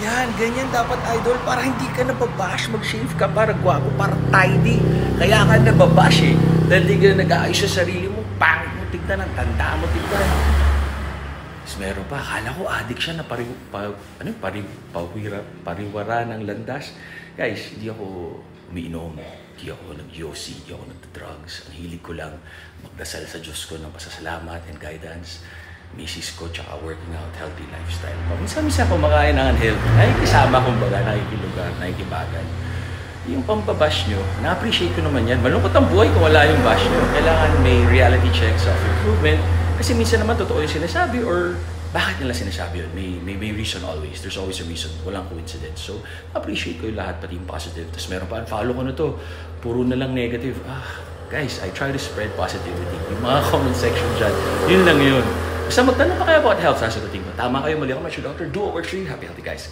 Yan, ganyan dapat idol para hindi ka nababash, mag-shave ka para gwapo, para tidy. Kaya ka nababash eh. Dahil di ka nag-aayos sa sarili mo, pangit mo tignan, ang tanda mo tignan. Tapos meron pa, akala ko addict siya na pariwara ng landas. Guys, hindi ako umiinom, hindi ako nag-yosi, hindi ako nag-drugs. Ang hilig ko lang magdasal sa Diyos ko ng pasasalamat and guidance. Misis ko, tsaka working out, healthy lifestyle. Minsan-minsan kumakain ng unhealthy. Nakikisama kumbaga, nakikilugar, nakikibagan. Yung pampabash nyo, na-appreciate ko naman yan. Malungkot ang buhay kung wala yung bash nyo. Kailangan may reality check, self-improvement. Kasi minsan naman totoo yung sinasabi or bakit nila sinasabi yun? May reason always. There's always a reason. Walang coincidence. So, appreciate ko yung lahat, pati yung positive. Tapos meron pa, follow ko na to. Puro na lang negative. Guys, I try to spread positivity. Yung mga comment section dyan, yun lang yun. Basta magtanong pa kayo about health, sasagutin ko. Tama kayo, mali ako, Dr. Do what works for you. Happy, healthy guys.